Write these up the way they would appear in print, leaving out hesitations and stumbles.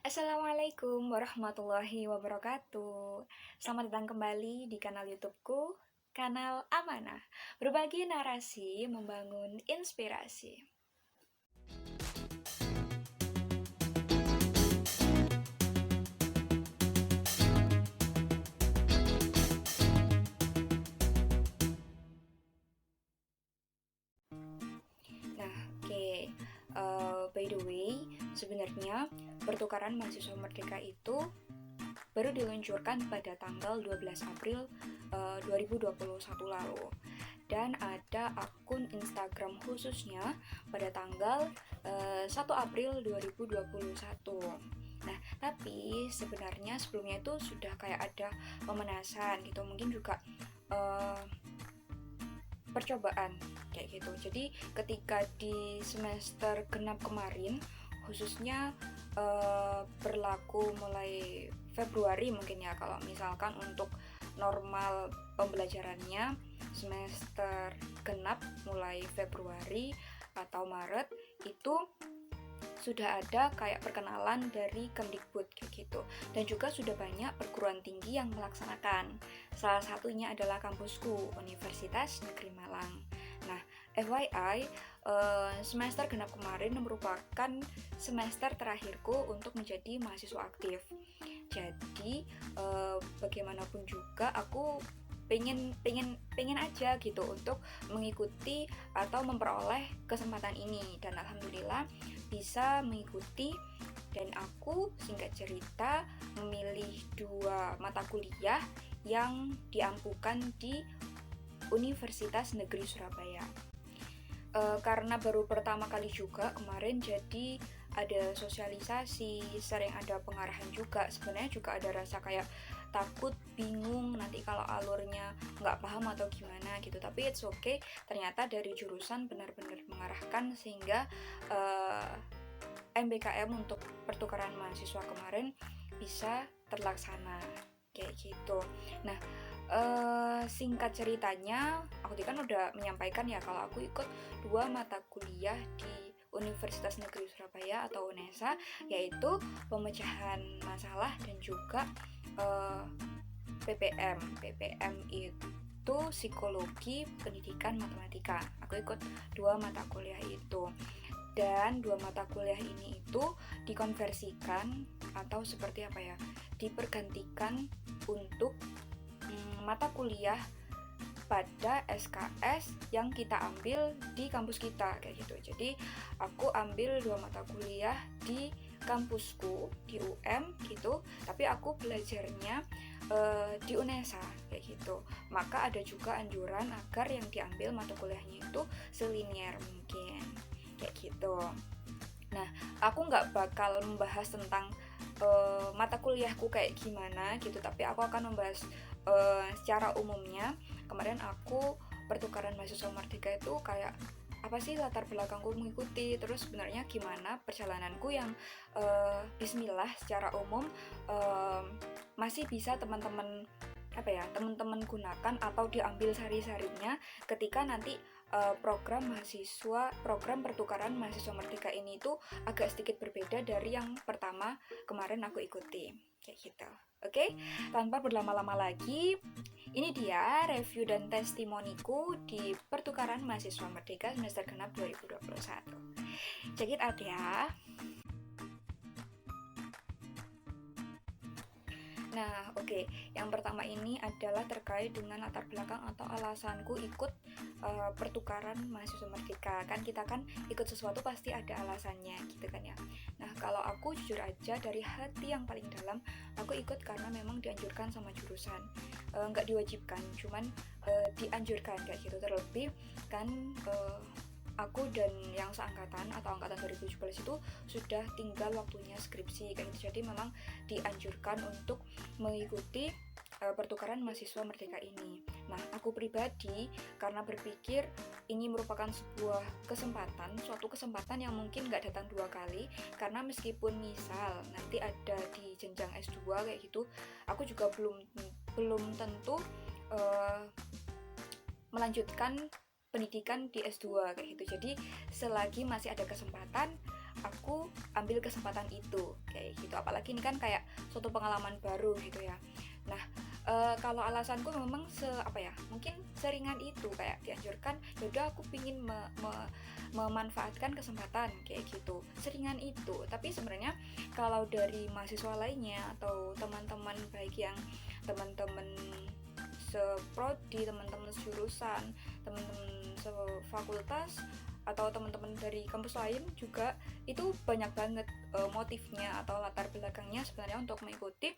Assalamualaikum warahmatullahi wabarakatuh. Selamat datang kembali di kanal YouTubeku, Kanal Amanah. Berbagi narasi, membangun inspirasi. Nah, oke. By the way, sebenarnya pertukaran mahasiswa merdeka itu baru diluncurkan pada tanggal 12 April 2021 lalu. Dan ada akun Instagram khususnya pada tanggal 1 April 2021. Nah, tapi sebenarnya sebelumnya itu sudah kayak ada pemanasan gitu, mungkin juga uh, percobaan kayak gitu. Jadi ketika di semester genap kemarin, khususnya berlaku mulai Februari mungkin ya, kalau misalkan untuk normal pembelajarannya semester genap mulai Februari atau Maret itu sudah ada kayak perkenalan dari Kemdikbud kayak gitu, dan juga sudah banyak perguruan tinggi yang melaksanakan. Salah satunya adalah kampusku, Universitas Negeri Malang. Nah, FYI, semester genap kemarin merupakan semester terakhirku untuk menjadi mahasiswa aktif. Jadi, bagaimanapun juga aku pengen aja gitu untuk mengikuti atau memperoleh kesempatan ini, dan alhamdulillah bisa mengikuti. Dan aku singkat cerita memilih 2 mata kuliah yang diampukan di Universitas Negeri Surabaya. Karena baru pertama kali juga kemarin, jadi ada sosialisasi, sering ada pengarahan juga. Sebenarnya juga ada rasa kayak takut, bingung nanti kalau alurnya nggak paham atau gimana gitu. Tapi it's okay, ternyata dari jurusan benar-benar mengarahkan sehingga MBKM untuk pertukaran mahasiswa kemarin bisa terlaksana kayak gitu. Nah, singkat ceritanya, aku tadi kan udah menyampaikan ya kalau aku ikut 2 mata kuliah di Universitas Negeri Surabaya atau UNESA, yaitu pemecahan masalah dan juga PPM. PPM itu psikologi pendidikan matematika. Aku ikut 2 mata kuliah itu. Dan 2 mata kuliah ini itu dikonversikan atau seperti apa ya, dipergantikan untuk mata kuliah pada SKS yang kita ambil di kampus kita kayak gitu. Jadi aku ambil 2 mata kuliah di kampusku di UM gitu, tapi aku belajarnya di UNESA kayak gitu. Maka ada juga anjuran agar yang diambil mata kuliahnya itu selinier mungkin kayak gitu. Nah, aku nggak bakal membahas tentang mata kuliahku kayak gimana gitu, tapi aku akan membahas secara umumnya. Kemarin aku pertukaran mahasiswa merdeka itu kayak apa sih latar belakangku mengikuti, terus sebenarnya gimana perjalananku yang bismillah secara umum masih bisa teman-teman teman-teman gunakan atau diambil sari-sarinya ketika nanti program pertukaran mahasiswa merdeka ini itu agak sedikit berbeda dari yang pertama kemarin aku ikuti kayak gitu. Oke, tanpa berlama-lama lagi, ini dia review dan testimoniku di pertukaran mahasiswa merdeka semester genap 2021. Check it out ya. Nah, oke. Yang pertama ini adalah terkait dengan latar belakang atau alasanku ikut pertukaran mahasiswa merdeka. Kan kita kan ikut sesuatu pasti ada alasannya gitu kan ya. Nah, kalau aku jujur aja dari hati yang paling dalam, aku ikut karena memang dianjurkan sama jurusan. Nggak diwajibkan, cuman dianjurkan kayak gitu. Terlebih kan aku dan yang seangkatan atau angkatan 2017 itu sudah tinggal waktunya skripsi kayak gitu. Jadi memang dianjurkan untuk mengikuti pertukaran mahasiswa merdeka ini. Nah, aku pribadi karena berpikir ini merupakan sebuah kesempatan, suatu kesempatan yang mungkin nggak datang 2 kali, karena meskipun misal nanti ada di jenjang S2 kayak gitu, aku juga belum tentu melanjutkan pendidikan di S2 kayak gitu. Jadi selagi masih ada kesempatan, aku ambil kesempatan itu kayak gitu. Apalagi ini kan kayak suatu pengalaman baru gitu ya. Nah, kalau alasanku memang mungkin seringan itu, kayak dianjurkan yaudah aku pingin memanfaatkan kesempatan kayak gitu, seringan itu. Tapi sebenarnya kalau dari mahasiswa lainnya atau teman-teman, baik yang teman-teman seprodi, teman-teman jurusan, teman-teman sefakultas, atau teman-teman dari kampus lain juga, itu banyak banget motifnya atau latar belakangnya sebenarnya untuk mengikuti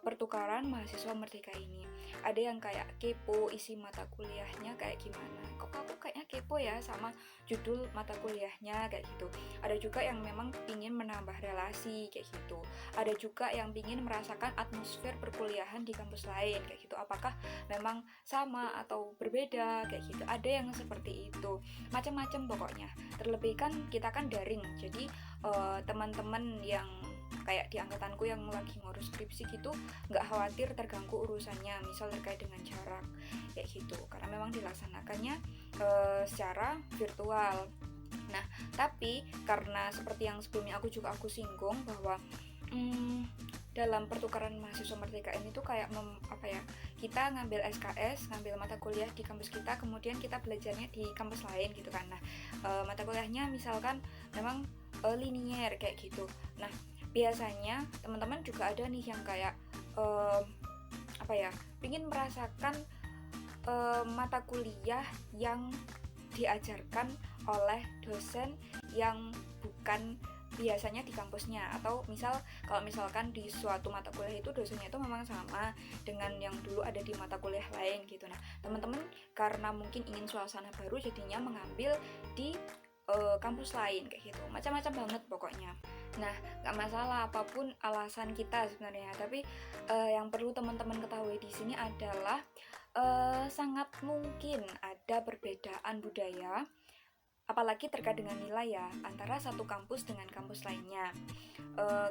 pertukaran mahasiswa merdeka ini. Ada yang kayak kepo isi mata kuliahnya kayak gimana, kok aku kayaknya kepo ya sama judul mata kuliahnya kayak gitu. Ada juga yang memang ingin menambah relasi kayak gitu. Ada juga yang ingin merasakan atmosfer perkuliahan di kampus lain kayak gitu, apakah memang sama atau berbeda kayak gitu. Ada yang seperti itu, macam-macam pokoknya. Terlebih kan kita kan daring, jadi teman-teman yang kayak di angkatanku yang lagi ngurus skripsi gitu nggak khawatir terganggu urusannya, misal terkait dengan jarak kayak gitu, karena memang dilaksanakannya secara virtual. Nah, tapi karena seperti yang sebelumnya aku singgung bahwa dalam pertukaran mahasiswa merdeka ini tuh kayak kita ngambil SKS, ngambil mata kuliah di kampus kita, kemudian kita belajarnya di kampus lain gitu kan. Nah, mata kuliahnya misalkan memang linier kayak gitu. Nah, biasanya teman-teman juga ada nih yang kayak ingin merasakan mata kuliah yang diajarkan oleh dosen yang bukan biasanya di kampusnya, atau kalau misalkan di suatu mata kuliah itu dosennya itu memang sama dengan yang dulu ada di mata kuliah lain gitu. Nah, teman-teman karena mungkin ingin suasana baru jadinya mengambil di kampus lain kayak gitu. Macam-macam banget pokoknya. Nah, nggak masalah apapun alasan kita sebenarnya, tapi yang perlu teman-teman ketahui di sini adalah sangat mungkin ada perbedaan budaya, apalagi terkait dengan nilai ya, antara satu kampus dengan kampus lainnya.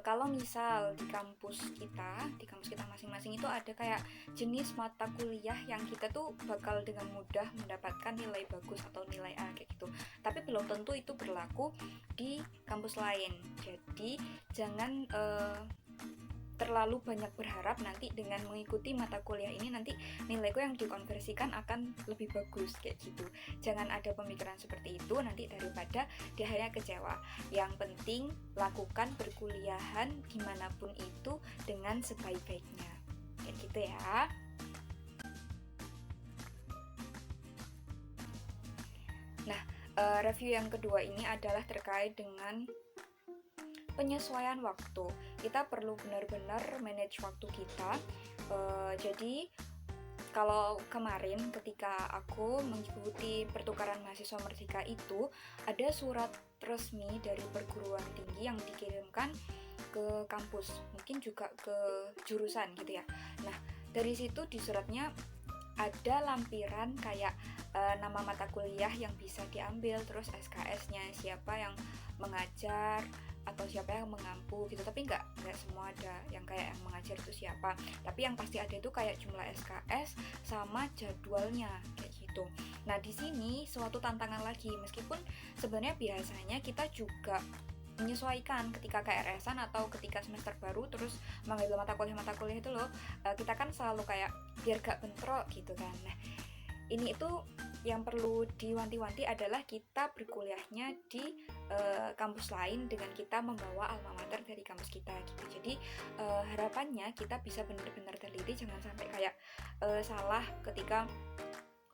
Kalau misal di kampus kita masing-masing itu ada kayak jenis mata kuliah yang kita tuh bakal dengan mudah mendapatkan nilai bagus atau nilai A kayak gitu. Tapi belum tentu itu berlaku di kampus lain. Jadi jangan terlalu banyak berharap nanti dengan mengikuti mata kuliah ini nanti nilaiku yang dikonversikan akan lebih bagus kayak gitu. Jangan ada pemikiran seperti itu nanti, daripada di akhirnya kecewa. Yang penting lakukan perkuliahan dimanapun itu dengan sebaik-baiknya kayak gitu ya. Nah, review yang kedua ini adalah terkait dengan penyesuaian waktu. Kita perlu benar-benar manage waktu kita. Jadi kalau kemarin ketika aku mengikuti pertukaran mahasiswa merdeka itu, ada surat resmi dari perguruan tinggi yang dikirimkan ke kampus, mungkin juga ke jurusan gitu ya. Nah, dari situ di suratnya ada lampiran kayak nama mata kuliah yang bisa diambil, terus SKS-nya siapa yang mengajar atau siapa yang mengampu gitu. Tapi nggak semua ada yang kayak yang mengajar itu siapa, tapi yang pasti ada itu kayak jumlah SKS sama jadwalnya kayak gitu. Nah, di sini suatu tantangan lagi, meskipun sebenarnya biasanya kita juga menyesuaikan ketika KRS-an atau ketika semester baru terus mengambil mata kuliah itu loh, kita kan selalu kayak biar gak bentrok gitu kan. Nah, ini itu yang perlu diwanti-wanti adalah kita berkuliahnya di kampus lain dengan kita membawa alma mater dari kampus kita gitu. Jadi harapannya kita bisa benar-benar teliti, jangan sampai kayak salah ketika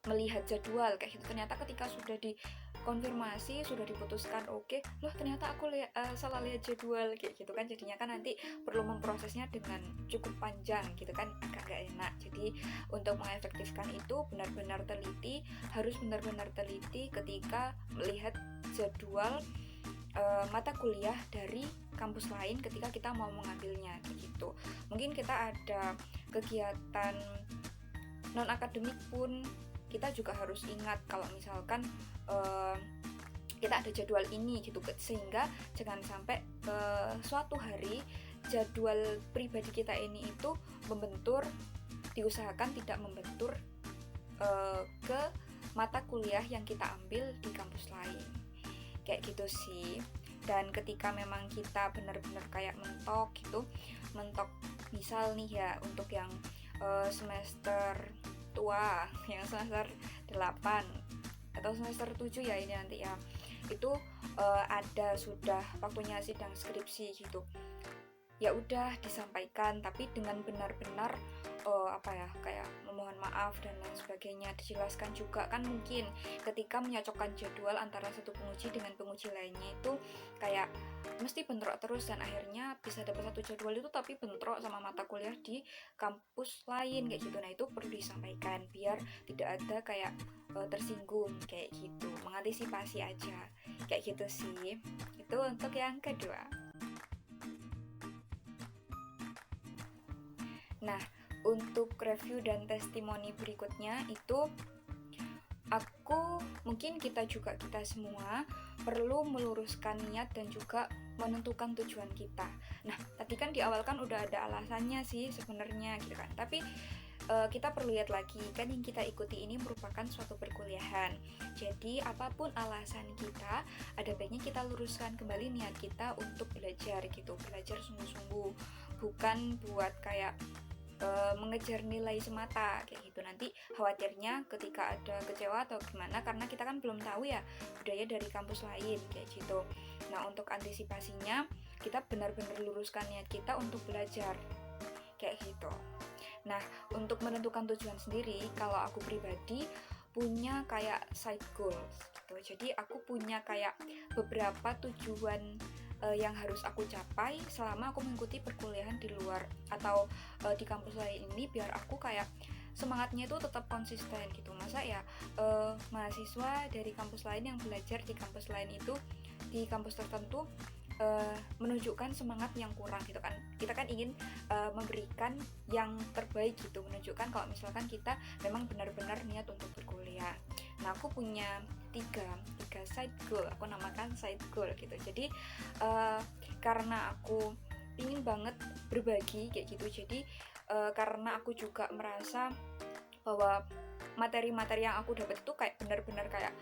melihat jadwal kayak gitu. Ternyata ketika sudah dikonfirmasi, sudah diputuskan oke, loh ternyata aku salah lihat jadwal kayak gitu kan. Jadinya kan nanti perlu memprosesnya dengan cukup panjang gitu kan, agak gak enak. Jadi untuk mengefektifkan itu benar-benar teliti, harus benar-benar teliti ketika melihat jadwal mata kuliah dari kampus lain ketika kita mau mengambilnya kayak gitu. Mungkin kita ada kegiatan non akademik pun kita juga harus ingat kalau misalkan kita ada jadwal ini gitu, sehingga jangan sampai suatu hari jadwal pribadi kita ini itu diusahakan tidak membentur ke mata kuliah yang kita ambil di kampus lain kayak gitu sih. Dan ketika memang kita benar-benar kayak mentok gitu, mentok misal nih ya untuk yang semester tua, yang semester 8 atau semester 7 ya ini nanti ya, itu ada sudah waktunya sidang skripsi gitu, ya udah disampaikan tapi dengan benar-benar kayak memohon maaf dan lain sebagainya, dijelaskan juga kan mungkin ketika menyocokkan jadwal antara satu penguji dengan penguji lainnya itu kayak mesti bentrok terus dan akhirnya bisa dapat satu jadwal itu tapi bentrok sama mata kuliah di kampus lain kayak gitu. Nah itu perlu disampaikan biar tidak ada kayak tersinggung kayak gitu, mengantisipasi aja kayak gitu sih. Itu untuk yang kedua. Nah, untuk review dan testimoni berikutnya itu kita semua perlu meluruskan niat dan juga menentukan tujuan kita. Nah, tadi kan di awal kan udah ada alasannya sih sebenarnya gitu kan. Tapi kita perlu lihat lagi kan yang kita ikuti ini merupakan suatu perkuliahan. Jadi apapun alasan kita, ada baiknya kita luruskan kembali niat kita untuk belajar gitu, belajar sungguh-sungguh, bukan buat kayak mengejar nilai semata kayak gitu. Nanti khawatirnya ketika ada kecewa atau gimana karena kita kan belum tahu ya budaya dari kampus lain kayak gitu. Nah, untuk antisipasinya kita benar-benar luruskan niat kita untuk belajar kayak gitu. Nah, untuk menentukan tujuan sendiri, kalau aku pribadi punya kayak side goals gitu. Jadi aku punya kayak beberapa tujuan yang harus aku capai selama aku mengikuti perkuliahan di luar atau di kampus lain ini, biar aku kayak semangatnya itu tetap konsisten gitu. Masa ya mahasiswa dari kampus lain yang belajar di kampus lain itu di kampus tertentu menunjukkan semangat yang kurang gitu kan. Kita kan ingin memberikan yang terbaik gitu, menunjukkan kalau misalkan kita memang benar-benar niat untuk berkuliah. Nah, aku punya tiga side goal, aku namakan side goal gitu. Jadi karena aku ingin banget berbagi kayak gitu, jadi karena aku juga merasa bahwa materi-materi yang aku dapat itu kayak benar-benar kayak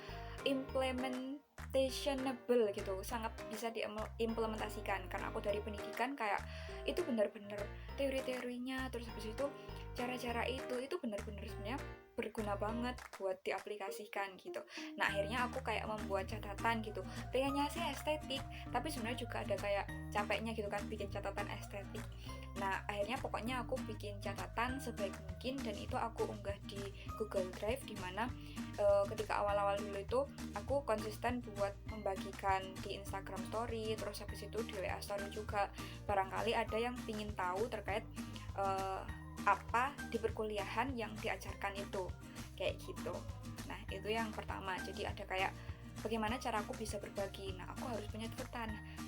implementationable gitu, sangat bisa diimplementasikan karena aku dari pendidikan kayak itu benar-benar teori-teorinya, terus habis itu cara-cara itu benar-benar sebenarnya berguna banget buat diaplikasikan gitu. Nah, akhirnya aku kayak membuat catatan gitu, pengennya sih estetik tapi sebenarnya juga ada kayak capeknya gitu kan bikin catatan estetik. Nah, akhirnya pokoknya aku bikin catatan sebaik mungkin dan itu aku unggah di Google Drive, dimana ketika awal-awal dulu itu aku konsisten buat membagikan di Instagram Story, terus habis itu di WA Story juga, barangkali ada yang pingin tahu terkait apa di perkuliahan yang diajarkan itu kayak gitu. Nah, itu yang pertama, jadi ada kayak bagaimana cara aku bisa berbagi. Nah, aku harus punya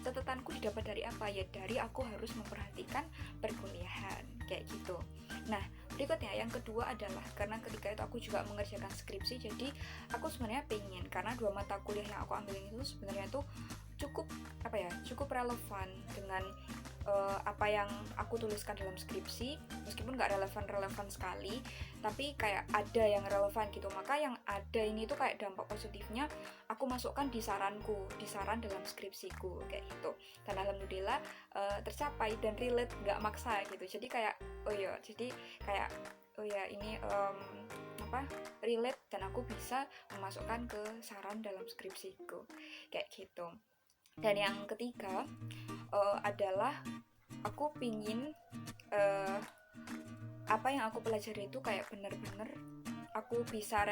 catatanku didapat dari apa ya, dari aku harus memperhatikan perkuliahan kayak gitu. Nah, berikutnya yang kedua adalah karena ketika itu aku juga mengerjakan skripsi, jadi aku sebenarnya pengen, karena dua mata kuliah yang aku ambil itu sebenarnya tuh cukup relevan dengan apa yang aku tuliskan dalam skripsi, meskipun gak relevan sekali, tapi kayak ada yang relevan gitu. Maka yang ada ini tuh kayak dampak positifnya aku masukkan di saran dalam skripsiku kayak gitu. Dan alhamdulillah tercapai dan relate, gak maksa gitu. Jadi kayak ini relate dan aku bisa memasukkan ke saran dalam skripsiku kayak gitu. Dan yang ketiga adalah aku pingin apa yang aku pelajari itu kayak bener-bener aku bisa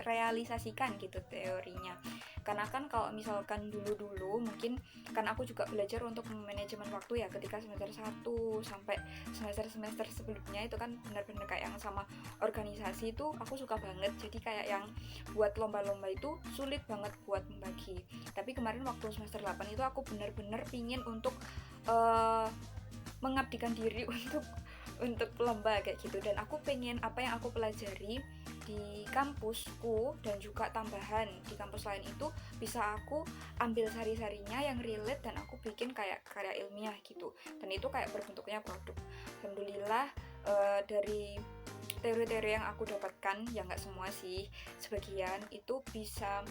realisasikan gitu teorinya. Karena kan kalau misalkan dulu mungkin kan aku juga belajar untuk manajemen waktu ya, ketika semester 1 sampai semester sebelumnya itu kan benar-benar kayak yang sama organisasi itu aku suka banget. Jadi kayak yang buat lomba-lomba itu sulit banget buat membagi. Tapi kemarin waktu semester 8 itu aku benar-benar pingin untuk mengabdikan diri untuk lomba kayak gitu, dan aku pengen apa yang aku pelajari di kampusku dan juga tambahan di kampus lain itu bisa aku ambil sari-sarinya yang relate dan aku bikin kayak karya ilmiah gitu, dan itu kayak berbentuknya produk. Alhamdulillah dari teori-teori yang aku dapatkan, ya nggak semua sih, sebagian itu bisa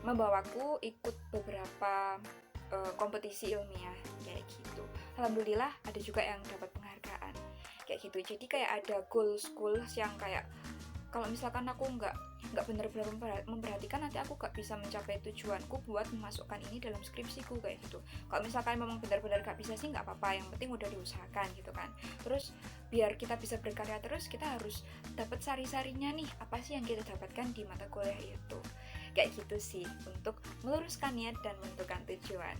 membawaku ikut beberapa kompetisi ilmiah kayak gitu. Alhamdulillah ada juga yang dapat penghargaan kayak gitu. Jadi kayak ada goals yang kayak kalau misalkan aku nggak benar-benar memperhatikan, nanti aku nggak bisa mencapai tujuanku buat memasukkan ini dalam skripsiku kayak gitu. Kalau misalkan memang benar-benar nggak bisa sih nggak apa-apa, yang penting udah diusahakan gitu kan. Terus biar kita bisa berkarya terus, kita harus dapat sari-sarinya nih, apa sih yang kita dapatkan di mata kuliah itu kayak gitu sih, untuk meluruskan niat dan menentukan tujuan.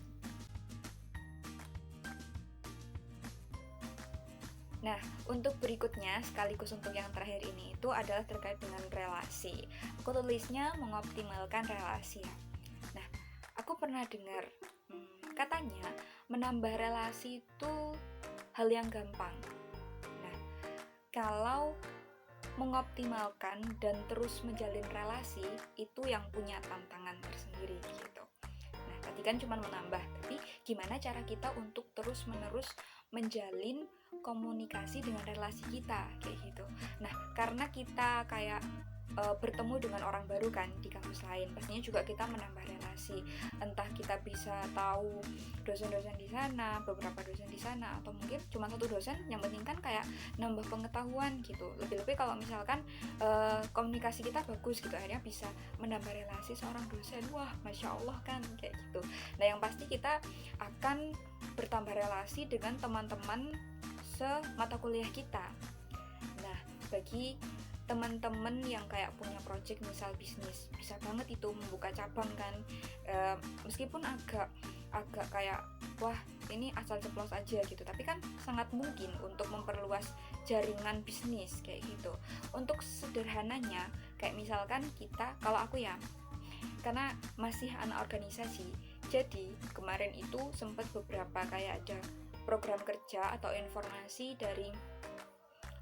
Nah, untuk berikutnya, sekaligus untuk yang terakhir ini, itu adalah terkait dengan relasi. Aku tulisnya mengoptimalkan relasi. Nah, aku pernah dengar, katanya menambah relasi itu hal yang gampang. Nah, kalau mengoptimalkan dan terus menjalin relasi, itu yang punya tantangan tersendiri gitu. Nah, tadi kan cuma menambah, tapi gimana cara kita untuk terus-menerus menjalin komunikasi dengan relasi kita kayak gitu. Nah, karena kita kayak bertemu dengan orang baru kan di kampus lain, pastinya juga kita menambah relasi. Entah kita bisa tahu dosen-dosen di sana, beberapa dosen di sana, atau mungkin cuma satu dosen, yang penting kan kayak nambah pengetahuan gitu. Lebih-lebih kalau misalkan komunikasi kita bagus gitu, akhirnya bisa menambah relasi seorang dosen. Wah, Masya Allah kan kayak gitu. Nah, yang pasti kita akan bertambah relasi dengan teman-teman semata kuliah kita. Nah, bagi teman-teman yang kayak punya project misal bisnis, bisa banget itu membuka cabang kan, meskipun agak kayak wah ini asal ceplos aja gitu, tapi kan sangat mungkin untuk memperluas jaringan bisnis kayak gitu. Untuk sederhananya kayak misalkan kita, kalau aku ya, karena masih anak organisasi, jadi kemarin itu sempat beberapa kayak ada program kerja atau informasi dari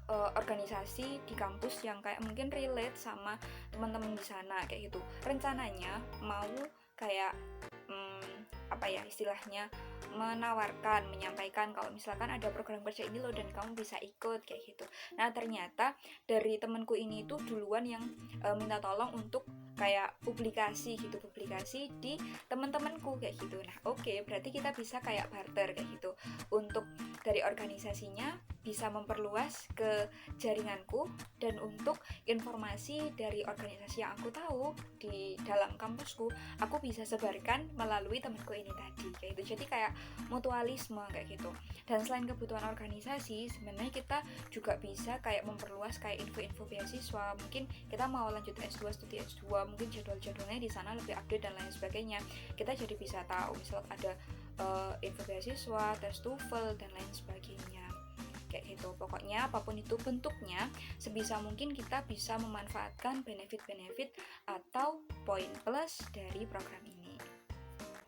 organisasi di kampus yang kayak mungkin relate sama teman-teman di sana kayak gitu. Rencananya mau kayak apa ya istilahnya, menawarkan, menyampaikan kalau misalkan ada program kerja ini loh dan kamu bisa ikut kayak gitu. Nah, ternyata dari temanku ini tuh duluan yang minta tolong untuk kayak publikasi di teman-temanku kayak gitu. Nah, oke, berarti kita bisa kayak barter kayak gitu. Untuk dari organisasinya bisa memperluas ke jaringanku, dan untuk informasi dari organisasi yang aku tahu di dalam kampusku, aku bisa sebarkan melalui temanku ini tadi kayak gitu. Jadi kayak mutualisme kayak gitu. Dan selain kebutuhan organisasi, sebenarnya kita juga bisa kayak memperluas kayak info-info beasiswa. Mungkin kita mau lanjut S2, studi S2, mungkin jadwal-jadwalnya di sana lebih update dan lain sebagainya. Kita jadi bisa tahu misal ada info beasiswa, tes TOEFL dan lain sebagainya kayak gitu. Pokoknya apapun itu bentuknya, sebisa mungkin kita bisa memanfaatkan benefit-benefit atau poin plus dari program ini.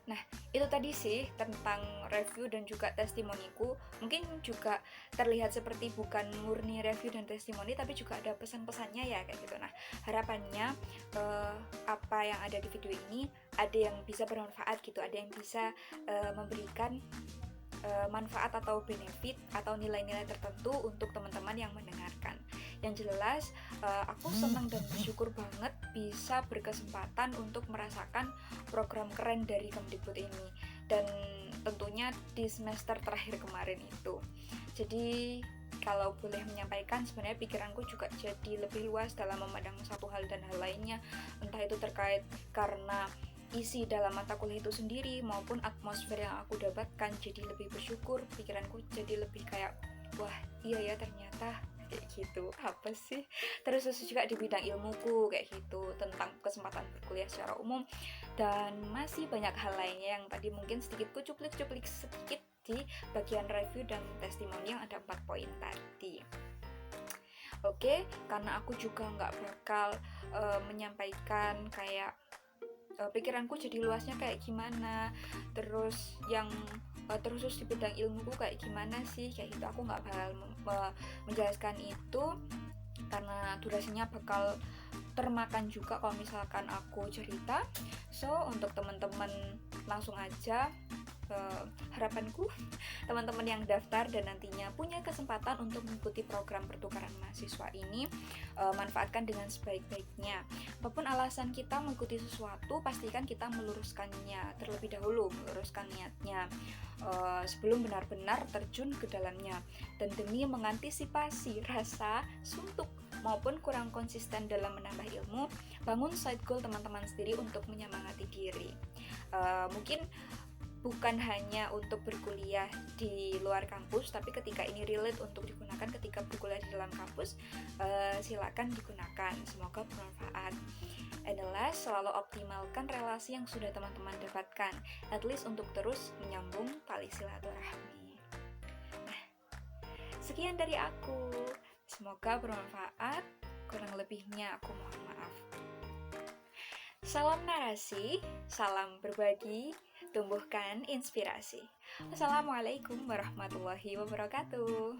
Nah, itu tadi sih tentang review dan juga testimoniku. Mungkin juga terlihat seperti bukan murni review dan testimoni, tapi juga ada pesan-pesannya ya kayak gitu. Nah, harapannya apa yang ada di video ini ada yang bisa bermanfaat gitu, ada yang bisa memberikan manfaat atau benefit atau nilai-nilai tertentu untuk teman-teman yang mendengarkan. Yang jelas aku senang dan bersyukur banget bisa berkesempatan untuk merasakan program keren dari Kemdikbud ini, dan tentunya di semester terakhir kemarin itu. Jadi kalau boleh menyampaikan, sebenarnya pikiranku juga jadi lebih luas dalam memandang satu hal dan hal lainnya, entah itu terkait karena isi dalam mata kuliah itu sendiri maupun atmosfer yang aku dapatkan. Jadi lebih bersyukur, pikiranku jadi lebih kayak wah iya ya ternyata kayak gitu, apa sih. Terus juga di bidang ilmuku kayak gitu, tentang kesempatan berkuliah secara umum, dan masih banyak hal lainnya yang tadi mungkin sedikit kucuplik-cuplik sedikit di bagian review dan testimoni yang ada 4 poin tadi. Oke, karena aku juga nggak bakal menyampaikan kayak pikiranku jadi luasnya kayak gimana, terus yang terus di bidang ilmuku kayak gimana sih kayak gitu, aku nggak bakal menjelaskan itu karena durasinya bakal termakan juga kalau misalkan aku cerita. So untuk teman-teman langsung aja harapanku teman-teman yang daftar dan nantinya punya kesempatan untuk mengikuti program pertukaran mahasiswa ini manfaatkan dengan sebaik-baiknya. Apapun alasan kita mengikuti sesuatu, pastikan kita meluruskannya terlebih dahulu, meluruskan niatnya sebelum benar-benar terjun ke dalamnya. Dan demi mengantisipasi rasa suntuk maupun kurang konsisten dalam menambah ilmu, bangun side goal teman-teman sendiri untuk menyemangati diri. Mungkin bukan hanya untuk berkuliah di luar kampus, tapi ketika ini relate untuk digunakan ketika berkuliah di dalam kampus, silakan digunakan. Semoga bermanfaat. Adalah selalu optimalkan relasi yang sudah teman-teman dapatkan, at least untuk terus menyambung tali silaturahmi. Nah, sekian dari aku. Semoga bermanfaat. Kurang lebihnya aku mohon maaf. Salam narasi, salam berbagi, tumbuhkan inspirasi. Wassalamualaikum warahmatullahi wabarakatuh.